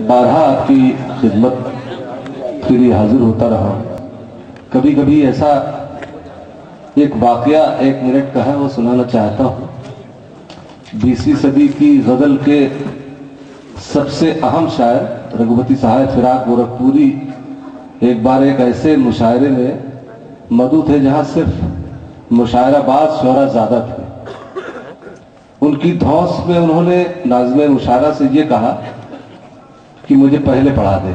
بارہا آپ کی خدمت کے لیے حاضر ہوتا رہا. کبھی کبھی ایسا ایک واقعہ 1 منٹ کا ہے وہ سنانا چاہتا ہوں. 20ویں صدی کی غزل کے سب سے اہم شاعر رگھوپتی صاحب فراق گورکھپوری ایک بار ایک ایسے مشاعرے میں مدعو تھے جہاں صرف مشاعرہ باز شعراء زیادہ تھے. ان کی دھوس میں انہوں نے ناظم مشاعرہ سے یہ کہا کہ مجھے پہلے پڑھا دے.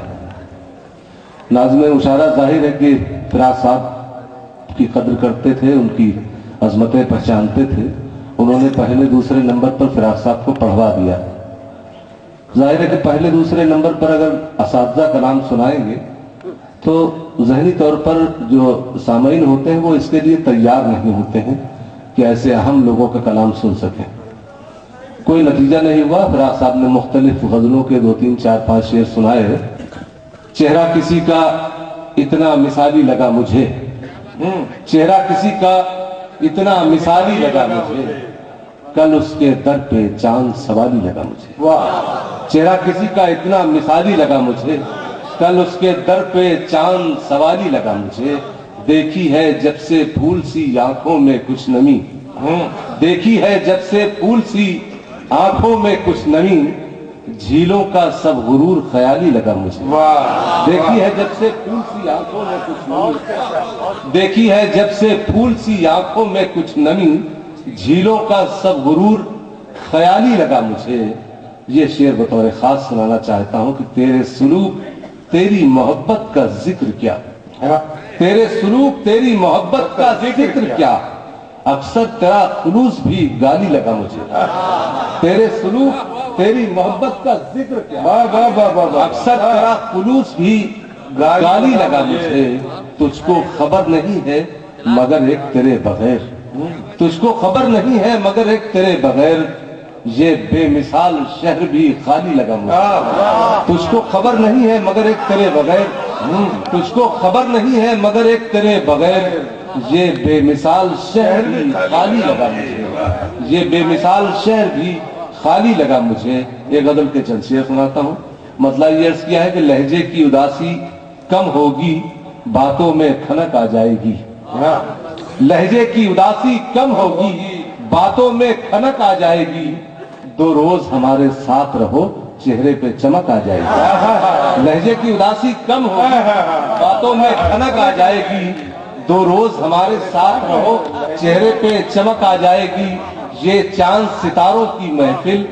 ناظم مشاعرہ ظاہر ہے کہ فراق صاحب کی قدر کرتے تھے, ان کی عظمتیں پہچانتے تھے. انہوں نے پہلے دوسرے نمبر پر فراق صاحب کو پڑھوا دیا. ظاہر ہے کہ پہلے دوسرے نمبر پر اگر اساتذہ کلام سنائیں گے تو ذہنی طور پر جو سامعین ہوتے ہیں وہ اس کے لیے تیار نہیں ہوتے ہیں کہ ایسے اہم لوگوں کا کلام سن سکیں. کوئی نتیجہ نہیں ہوا. فراق صاحب نے مختلف غزلوں کے 2 3 4 5 شعر سنائے. چہرہ کسی کا اتنا مثالی لگا مجھے, چہرہ کسی کا اتنا مثالی لگا مجھے, کل اس کے در پہ چاند سوالی لگا مجھے. چہرہ کسی کا اتنا مثالی لگا مجھے, کل اس کے در پہ چاند سوالی لگا مجھے. دیکھی ہے جب سے پھول سی آنکھوں میں کچھ نمی, دیکھی ہے جب سے پھول سی آنکھوں میں کچھ نمی, جھیلوں کا سب غرور خیالی لگا مجھے. دیکھی ہے جب سے پھول سی آنکھوں میں کچھ نمی, دیکھی ہے جب سے پھول سی آنکھوں میں کچھ نمی, جھیلوں کا سب غرور خیالی لگا مجھے. یہ شعر بطور خاص سنانا چاہتا ہوں کہ تیرے سلوک تیری محبت کا ذکر کیا, تیرے سلوک تیری محبت کا ذکر کیا, اکثر تیرا خلوص بھی گالی لگا مجھے. تیرے سلوک تیری محبت کا ذکر کیا, اکثر تیرا خلوص بھی گالی لگا مجھے. تجھ کو خبر نہیں ہے مگر ایک تیرے بغیر, تجھ کو خبر نہیں ہے مگر ایک تیرے بغیر, یہ بے مثال شہر بھی خالی لگا مجھے. تجھ کو خبر نہیں ہے مگر ایک تیرے بغیر, تجھ کو خبر نہیں ہے مگر ایک تیرے بغیر, یہ بے مثال شہر بھی خالی لگا مجھے. یہ بے مثال شہر بھی خالی لگا مجھے. ایک غزل کے چند شعر سناتا ہوں. مطلب یہ عرض کیا ہے کہ لہجے کی اداسی کم ہوگی, باتوں میں کھنک آ جائے گی. لہجے کی اداسی کم ہوگی, باتوں میں کھنک آ جائے گی. 2 روز ہمارے ساتھ رہو, چہرے پہ چمک آ جائے گی. لہجے کی اداسی کم ہوگی, باتوں میں کھنک آ جائے گی. 2 روز ہمارے ساتھ رہو, چہرے پہ چمک آ جائے گی. یہ چاند ستاروں کی محفل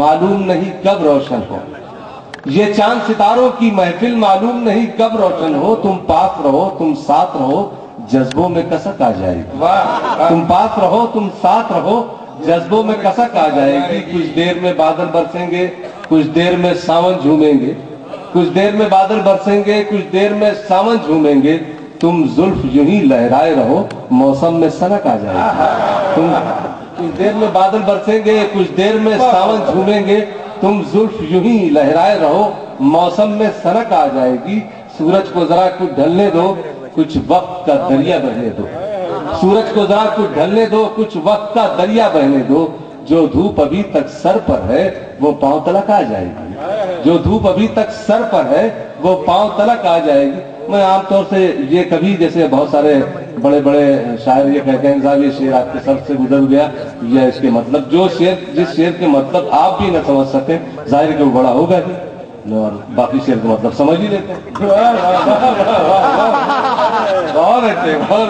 معلوم نہیں کب روشن ہو, یہ چاند ستاروں کی محفل معلوم نہیں کب روشن ہو. تم پاس رہو تم ساتھ رہو, جذبوں میں کسک آ جائے گی. تم پاس رہو تم ساتھ رہو, جذبوں میں کسک آ جائے گی. کچھ دیر میں بادل برسیں گے, کچھ دیر میں ساون جھومیں گے, کچھ دیر میں بادل برسیں گے, کچھ دیر میں ساون جھومیں گے. تم زلف یوں ہی لہرائے رہو, موسم میں سنک آ جائے گی. تم کچھ دیر میں بادل برسیں گے, کچھ دیر میں ساون جھومیں گے. تم زلف یوں ہی لہرائے رہو, موسم میں سنک آ جائے گی. سورج کو ذرا کچھ ڈھلنے دو, کچھ وقت کا دریا بہنے دو. سورج کو ذرا کچھ ڈھلنے دو, کچھ وقت کا دریا بہنے دو. جو دھوپ ابھی تک سر پر ہے وہ پاؤں تلک آ جائے گی. جو دھوپ ابھی تک سر پر ہے وہ پاؤں تلک آ جائے گی. میں عام طور سے یہ کبھی جیسے بہت سارے بڑے بڑے شاعر یہ کہتے ہیں صاحب یہ شعر آپ کے سر سے گزر گیا, یا اس کے مطلب جو شعر جس شعر کے مطلب آپ بھی نہ سمجھ سکتے, ظاہر کہ وہ بڑا ہوگا ہی, اور باقی شعر کا مطلب سمجھ ہی لیتے ہیں.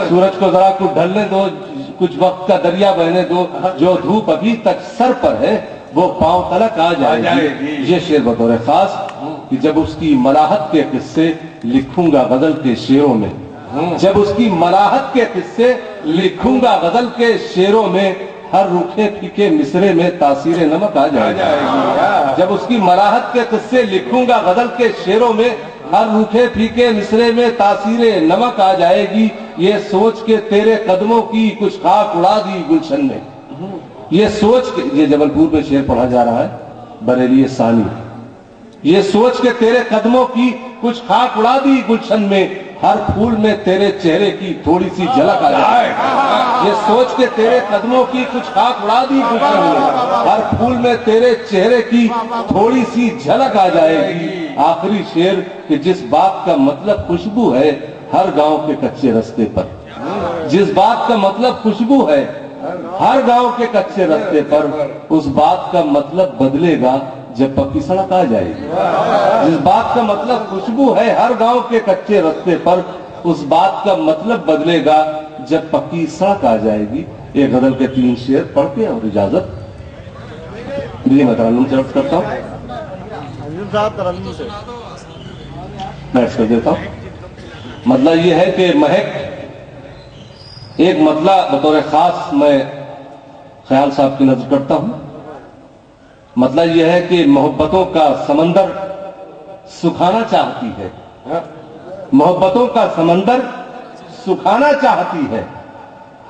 سورج کو ذرا کچھ ڈھلنے دو, کچھ وقت کا دریا بہنے دو. جو دھوپ ابھی تک سر پر ہے وہ پاؤں تلک آ جائے گی. یہ شعر بطور خاص کہ جب اس کی ملاحت کے قصے لکھوں گا غزل کے شعروں میں, جب اس کی ملاحت کے قصے لکھوں گا غزل کے شعروں میں, ہر روکھے پھیکے مصرے میں تاثیر نمک آ جائے گی. جب اس کی ملاحت کے قصے لکھوں گا غزل کے شعروں میں, ہر روکھے پھیکے مصرے میں تاثیر نمک آ جائے گی. یہ سوچ کے تیرے قدموں کی کچھ خاک اڑا دی گلشن میں, یہ سوچ کے, یہ جبل پور میں شعر پڑھا جا رہا ہے, بریلی ثانی. یہ سوچ کے تیرے قدموں کی کچھ خاک اڑا دی گلشن میں, ہر پھول میں تیرے چہرے کی تھوڑی سی جھلک آ جائے گی. یہ سوچ کے تیرے قدموں کی کچھ خاک اڑا دی گلشن میں, ہر پھول میں تیرے چہرے کی تھوڑی سی جھلک آ جائے گی. آخری شعر کہ جس بات کا مطلب خوشبو ہے ہر گاؤں کے کچے رستے پر، جس بات کا مطلب خوشبو ہے ہر گاؤں کے کچے رستے پر، اس بات کا مطلب بدلے گا جب پکی سڑک آ جائے گی۔ جس بات کا مطلب خوشبو ہے ہر گاؤں کے کچے رستے پر، اس بات کا مطلب بدلے گا جب پکی سڑک آ جائے گی۔ ایک غزل کے 3 شعر پڑھ کے اور اجازت دیجیے، میں ترنم سے عرض کرتا ہوں، بیٹھ کر دیتا ہوں۔ مطلب یہ ہے کہ مہک، ایک مطلع بطور خاص میں خیال صاحب کی نظر کرتا ہوں۔ مطلب یہ ہے کہ محبتوں کا سمندر سکھانا چاہتی ہے، محبتوں کا سمندر سکھانا چاہتی ہے،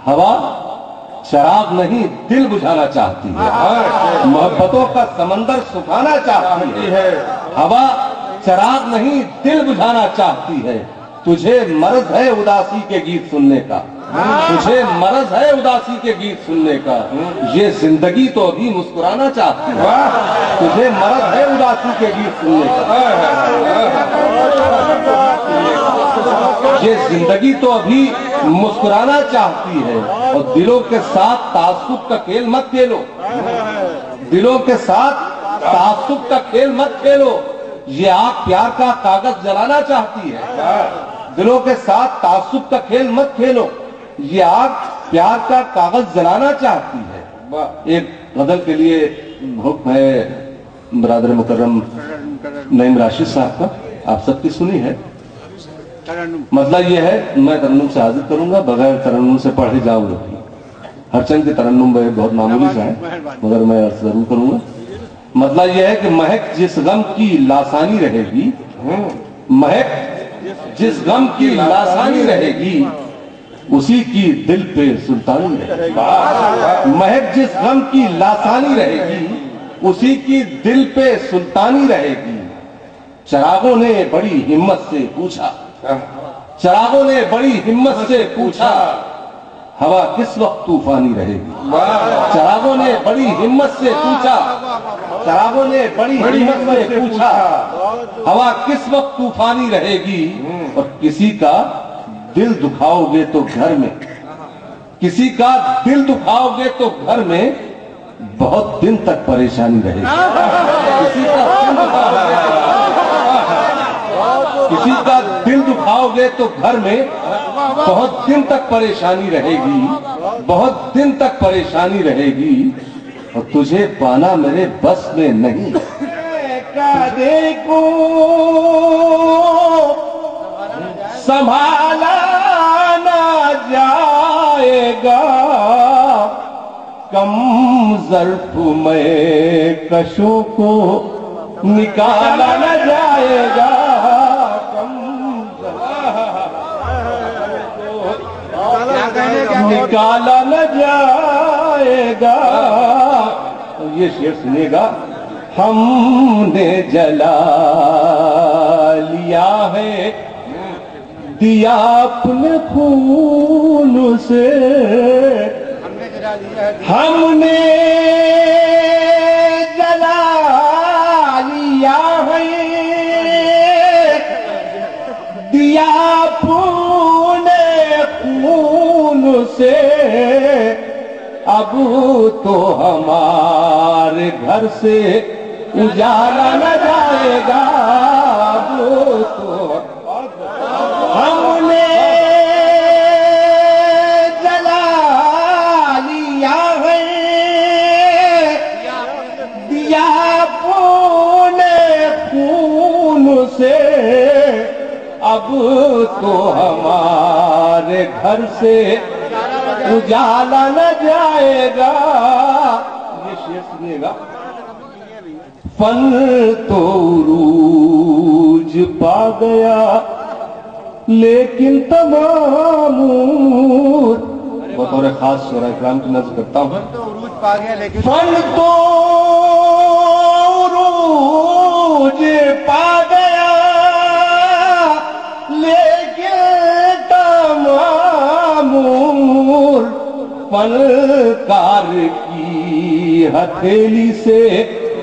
ہوا چراغ نہیں دل بجھانا چاہتی ہے۔ محبتوں کا سمندر سکھانا چاہتی ہے، ہوا چراغ نہیں دل بجھانا چاہتی ہے۔ تجھے مرض ہے اداسی کے گیت سننے کا، تجھے مرض ہے اداسی کے گیت سننے کا، یہ زندگی تو ابھی مسکرانا چاہتی ہے۔ تجھے مرض ہے اداسی کے گیت سننے کا، یہ زندگی تو ابھی مسکرانا چاہتی ہے۔ اور دلوں کے ساتھ تعصب کا کھیل مت کھیلو، دلوں کے ساتھ تعصب کا کھیل مت کھیلو، یہ آگ پیار کا کاغذ جلانا چاہتی ہے۔ دلوں کے ساتھ تعصب کا کھیل مت کھیلو، یہ آگ پیار کا کاغذ جلانا چاہتی ہے۔ ایک غزل کے لیے حکم ہے برادر مکرم نعیم راشد صاحب کا، آپ سب کی سنی ہے۔ مطلب یہ ہے، میں ترنم سے حاضر کروں گا، بغیر ترنم سے پڑھے جاؤں گا۔ ہر چند کے ترنم بہت معمولی سا ہے مگر میں عرض ضرور کروں گا۔ مطلب یہ ہے کہ مہک جس غم کی لاسانی رہے گی، مہک جس غم کی لاسانی رہے گی اسی کی دل پہ سلطانی رہے گی۔ مہک جس غم کی لاسانی رہے گی اسی کی دل پہ سلطانی رہے گی۔ چراغوں نے بڑی ہمت سے پوچھا، چراغوں نے بڑی ہمت سے پوچھا، ہوا کس وقت طوفانی رہے گی۔ چراغوں نے بڑی ہمت سے پوچھا، چراغوں نے بڑی ہمت سے پوچھا، ہوا کس وقت طوفانی رہے گی۔ اور کسی کا دل دکھاؤ گے تو گھر میں، کسی کا دل دکھاؤ گے تو گھر میں بہت دن تک پریشانی رہے گی۔ کسی کا دل دکھاؤ گے، کسی کا دل دکھاؤ گے تو گھر میں بہت دن تک پریشانی رہے گی، بہت دن تک پریشانی رہے گی۔ اور تجھے پانا میرے بس میں نہیں، دیکھو سنبھالا نہ جائے گا، کم ظرف میں کشوں کو نکالا نہ جائے گا، نکالا نہ جائے گا۔ یہ شعر سنے گا، ہم نے جلا لیا ہے دیا اپنے خون سے، ہم نے جلا لیا ہے دیا اپنے خون سے، اب تو ہمارے گھر سے اجالا نہ جائے گا، اب تو ہم نے جلا لیا ہے دیا اپنے خون سے، اب تو ہمارے گھر سے اجالا نہ جائے گا۔ یہ شعر سنیے گا، فن تو عروج پا گیا لیکن تمام، بطور خاص شعراء اکرام کی نظر کرتا ہوں، فن تو عروج پا گیا لیکن تمام، فنکار کی ہتھیلی سے